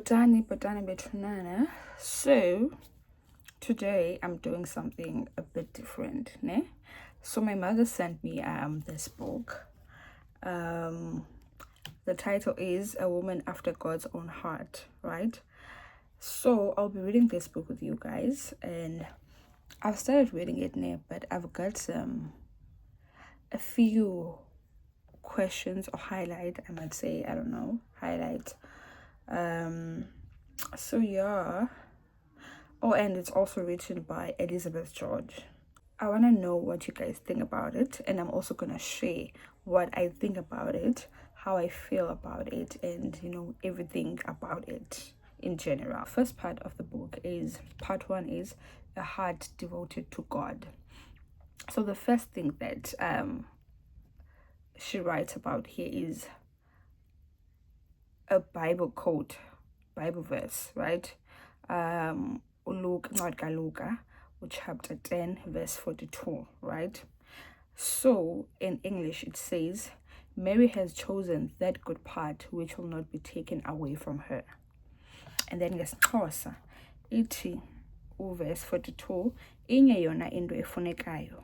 Patani Betunana. So today I'm doing something a bit different, ne? So my mother sent me this book. The title is A Woman After God's Own Heart, right? So I'll be reading this book with you guys, and I've started reading it now, but I've got a few questions or highlight, I might say, I don't know, highlight. So yeah. Oh, and it's also written by Elizabeth George. I want to know what you guys think about it, and I'm also going to share what I think about it, how I feel about it, and everything about it in general. First part of the book is part 1 is a heart devoted to God. So the first thing that she writes about here is a Bible quote, Bible verse, right? Luke, chapter 10, verse 42, right? So in English it says, Mary has chosen that good part which will not be taken away from her. And then ngesiXhosa ithi verse 42, inye yona into efunekayo.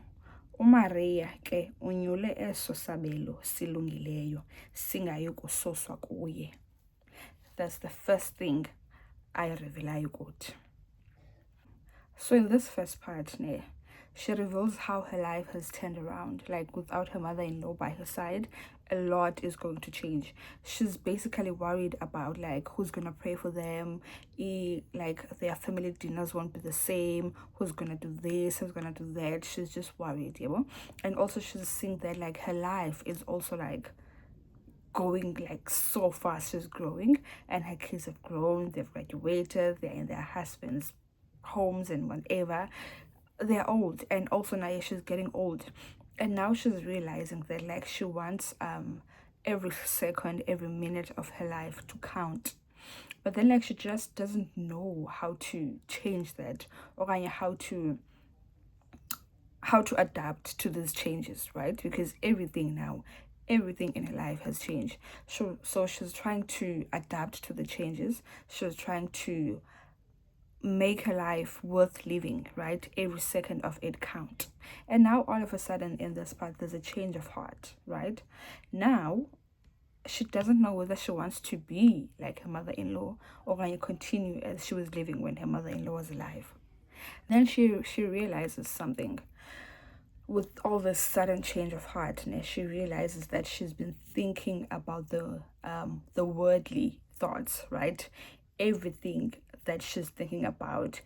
uMaria ke unyule eso sabelo silungileyo singayi kusoswa kuye. That's the first thing I revelayo kuthi. So in this first part, she reveals how her life has turned around. Like without her mother-in-law by her side, a lot is going to change. She's basically worried about like who's gonna pray for them, like their family dinners won't be the same, who's gonna do this, who's gonna do that. She's just worried, And also she's seeing that like her life is also like going like so fast. She's growing, and her kids have grown, they've graduated, they're in their husbands' homes and whatever. They're old, and also now she's getting old, and now she's realizing that like she wants every second, every minute of her life to count. But then like she just doesn't know how to change that, or how to adapt to these changes, right? Because everything in her life has changed. So she's trying to adapt to the changes. She's trying to make her life worth living, right? Every second of it count. And now all of a sudden in this part there's a change of heart, right? Now she doesn't know whether she wants to be like her mother-in-law or continue as she was living when her mother-in-law was alive. Then she realizes something. With all this sudden change of heart, she realizes that she's been thinking about the worldly thoughts, right? Everything that she's thinking about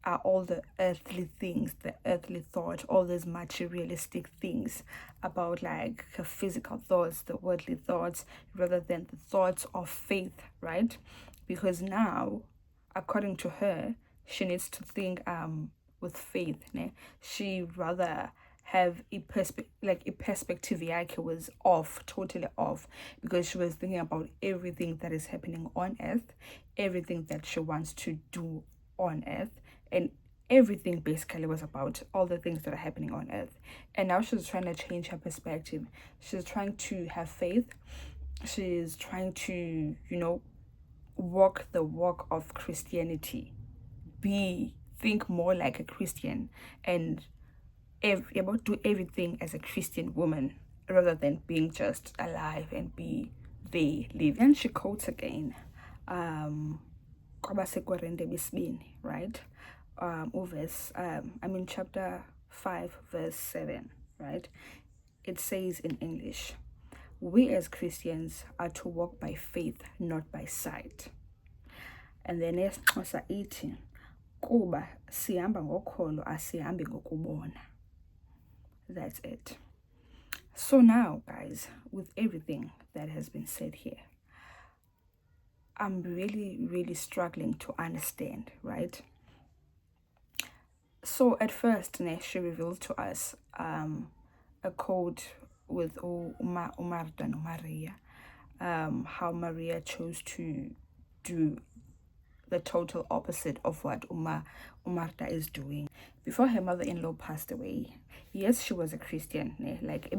are all the earthly things, the earthly thought, all those materialistic things about like her physical thoughts, the worldly thoughts, rather than the thoughts of faith, right? Because now, according to her, she needs to think with faith. She rather have a perspective was totally off, because she was thinking about everything that is happening on earth, everything that she wants to do on earth, and everything basically was about all the things that are happening on earth. And now she's trying to change her perspective. She's trying to have faith. She's trying to walk the walk of Christianity, think more like a Christian, and do everything as a Christian woman rather than being just alive and be there living. And she quotes again, right? Chapter 5 verse 7, right? It says in English, we as Christians are to walk by faith, not by sight. And then yesiXhosa ithi, kuba sihamba ngokholo asihambi ngokubona. That's it. So now, guys, with everything that has been said here, I'm really, really struggling to understand, right? So at first, she revealed to us a quote with Martha and Maria, how Maria chose to do the total opposite of what Umarta is doing. Before her mother-in-law passed away, yes, she was a Christian, like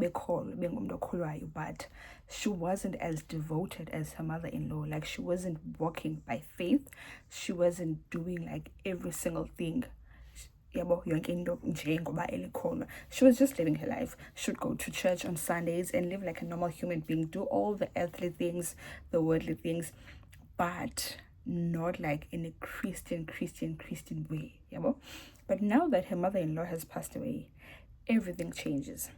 but she wasn't as devoted as her mother-in-law. Like, she wasn't walking by faith. She wasn't doing like every single thing. She was just living her life. She would go to church on Sundays and live like a normal human being, do all the earthly things, the worldly things, but not like in a Christian way. But now that her mother-in-law has passed away, everything changes.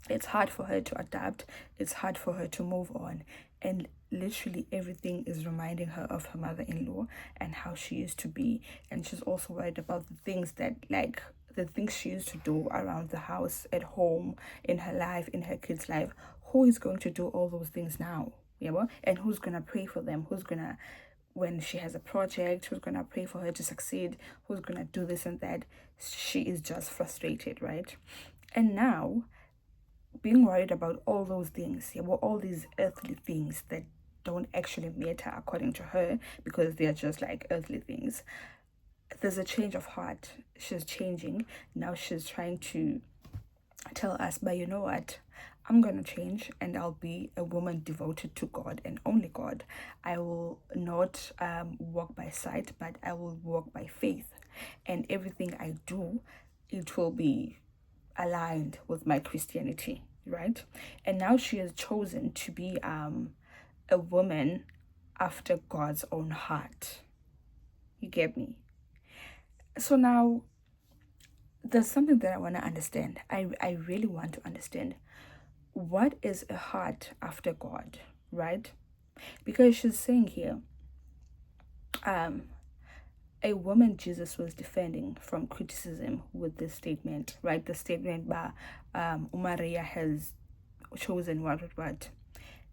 It's hard for her to adapt. It's hard for her to move on. And literally everything is reminding her of her mother-in-law and how she used to be. And she's also worried about the things that, like, the things she used to do around the house, at home, in her life, in her kids' life. Who is going to do all those things now? And who's gonna pray for them? Who's gonna, when she has a project, who's gonna pray for her to succeed? Who's gonna do this and that? She is just frustrated, right? And now, being worried about all those things, all these earthly things that don't actually matter according to her, because they're just like earthly things. There's a change of heart. She's changing. Now she's trying to tell us, but you know what? I'm going to change and I'll be a woman devoted to God and only God. I will not walk by sight, but I will walk by faith. And everything I do, it will be aligned with my Christianity, right? And now she has chosen to be a woman after God's own heart. You get me? So now there's something that I want to understand. I really want to understand, what is a heart after God, right? Because she's saying here, a woman Jesus was defending from criticism with this statement, right? The statement by Umaria has chosen what.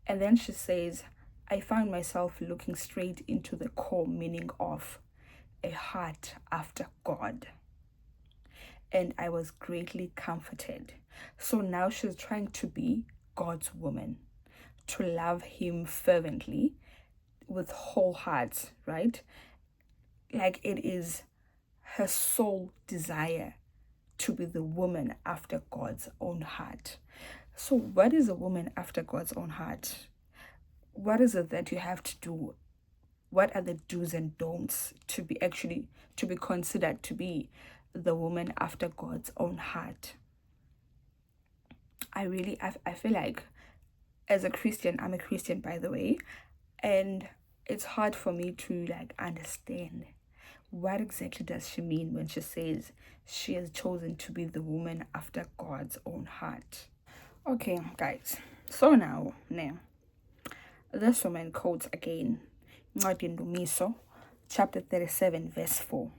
And then she says, I found myself looking straight into the core meaning of a heart after God. And I was greatly comforted. So now she's trying to be God's woman, to love him fervently with whole heart, right? Like, it is her sole desire to be the woman after God's own heart. So what is a woman after God's own heart? What is it that you have to do? What are the do's and don'ts to be considered to be the woman after God's own heart? I feel like, as a Christian, I'm a Christian, by the way, and it's hard for me to like understand what exactly does she mean when she says she has chosen to be the woman after God's own heart. Okay, guys, so now this woman quotes again Ncwadi Ndumiso, chapter 37, verse 4.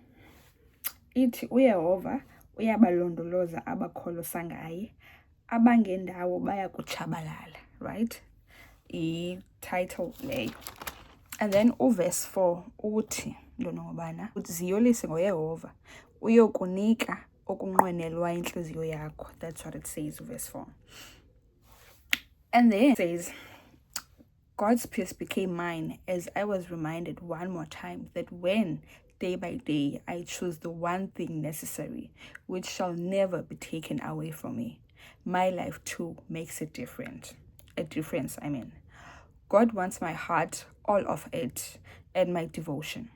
Ithi uYehova uyabalondoloza abakholosa ngaye, abangendawo bayakutshabalala, right? I-title leyo. And then verse 4 uthi ndonobana uthi ziyolise ngoYehova uyokunika okunqwenelwa inhliziyo yakho. That's what it says, verse 4. And then it says, God's peace became mine as I was reminded one more time that when day by day I choose the one thing necessary, which shall never be taken away from me, my life too makes a difference. God wants my heart, all of it, and my devotion.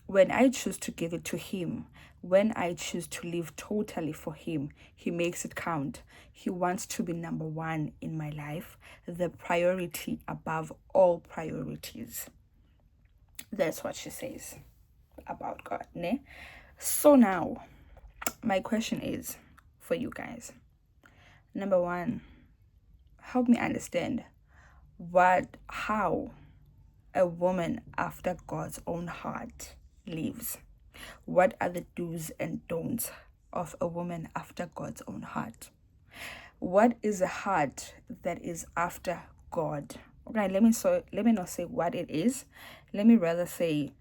When I choose to give it to him, when I choose to live totally for him, he makes it count. He wants to be number one in my life, the priority above all priorities. That's what she says about God, ne? So now, my question is for you guys. Number one, help me understand how a woman after God's own heart lives. What are the do's and don'ts of a woman after God's own heart? What is a heart that is after God? Okay, let me not say what it is. Let me rather say,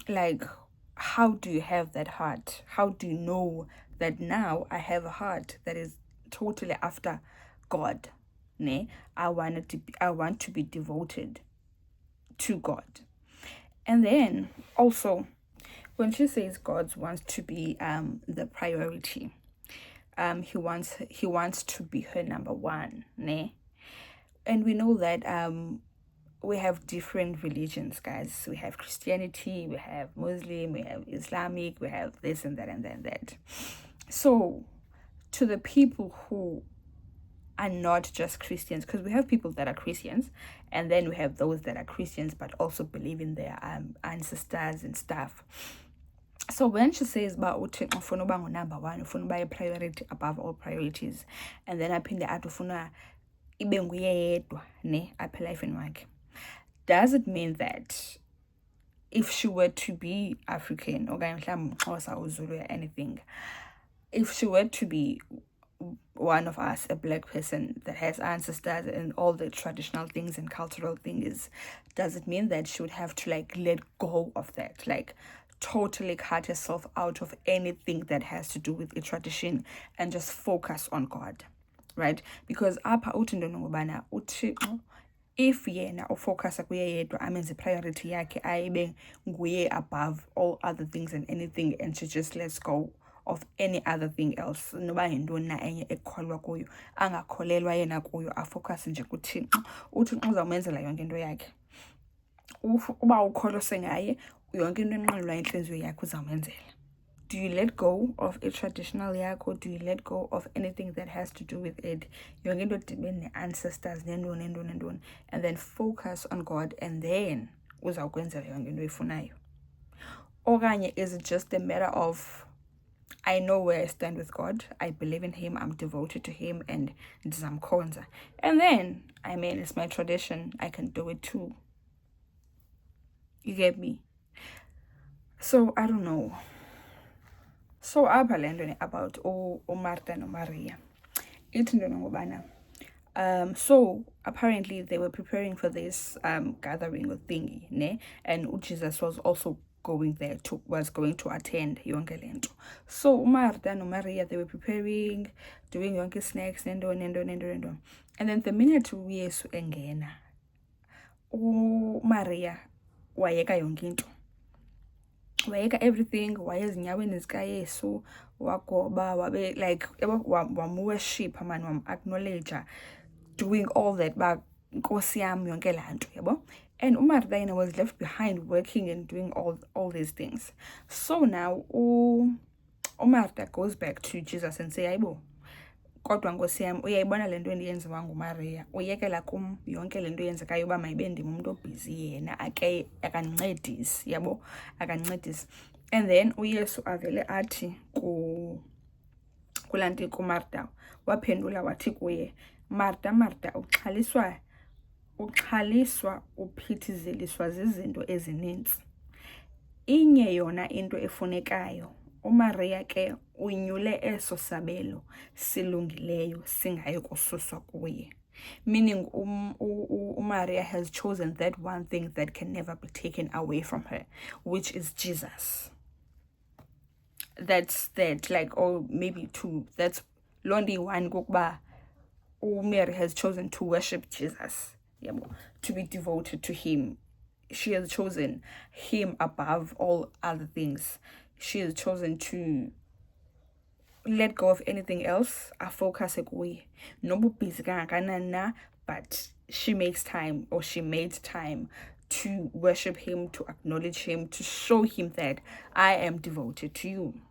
like, how do you have that heart? How do you know that now I have a heart that is totally after God? I want to be devoted to God. And then also, when she says God wants to be the priority, he wants to be her number one, ne? And we know that we have different religions, guys. We have Christianity, we have Muslim, we have Islamic, we have this and that and then that. So to the people who are not just Christians, because we have people that are Christians, and then we have those that are Christians but also believe in their ancestors and stuff. So when she says about ufuna uba number one, ufuna uba a priority above all priorities, and then aphinde athi ufuna ibe nguye yedwa ne apha elifeni wakhe, does it mean that if she were to be African okanye mhlawumbi Xhosa or Zulu or anything, if she were to be one of us, a black person that has ancestors and all the traditional things and cultural things, does it mean that she would have to like let go of that, like totally cut herself out of anything that has to do with a tradition and just focus on God, right? Because apha uthi into ngobana uThixo, if yena ufocusa kuye yedwa amenze priority yakhe ayibe nguye above all other things and anything, and she just lets go of any other thing else, noba yintoni na enye ekholwa kuyo, angakholelwa yena kuyo, afocus nje kuThixo. uThixo uzawumenzela yonke into yakhe. Uba ukholose ngaye, yonke into enqwenelwa intliziyo yakhe uzawumenzela. Do you let go of a traditional yakho? Do you let go of anything that has to do with it? Yonke into edibene ne-ancestors nentoni, and then focus on God, and then uzawukwenzela yonke into oyifunayo. Okanye is it just a matter of, I know where I stand with God, I believe in him, I'm devoted to him, and ndizamkhonza, and then, I mean, it's my tradition, I can do it too. You get me? So I don't know. So apha le nto about uMartha noMaria, ithi into ngobana so apparently they were preparing for this gathering or thingy, ne? And Jesus was also going to attend yonke le nto. So uMartha noMaria, they were preparing, doing yonke snacks nento, and then the minute uYesu engena, uMaria wayeka yonke into, wayeka everything, wayezinyaweni zikaYesu, wagoba, wabe like wamworship man, wam-acknowledge, doing all that, ba nkosi yam yonke laa nto, yabo. And uMartha yena was left behind working and doing all these things. So now uMartha goes back to Jesus and say, ayibo, kodwa nkosi yam, uyayibona le nto endiyenziwa nguMaria, uyekela kum yonke le nto yenzekayo uba mayibe ndim umntu obhizi yena, akandincedisi, yabo, akandincedisi. And then uYesu avele athi kulaa nto kuMartha, waphendula wathi kuye, Martha, Martha, uxhaliswa uphithizeliswa zizinto ezininzi. Inye yona into efunekayo, uMaria ke unyule eso sabelo silungileyo singayi kususwa kuye. Meaning Maria has chosen that one thing that can never be taken away from her, which is Jesus. That's that, like, or maybe two. That's lonely one kukuba Mary has chosen to worship Jesus, to be devoted to him. She has chosen him above all other things. She has chosen to let go of anything else. A focus away. No busy, but she makes time, or she made time to worship him, to acknowledge him, to show him that I am devoted to you.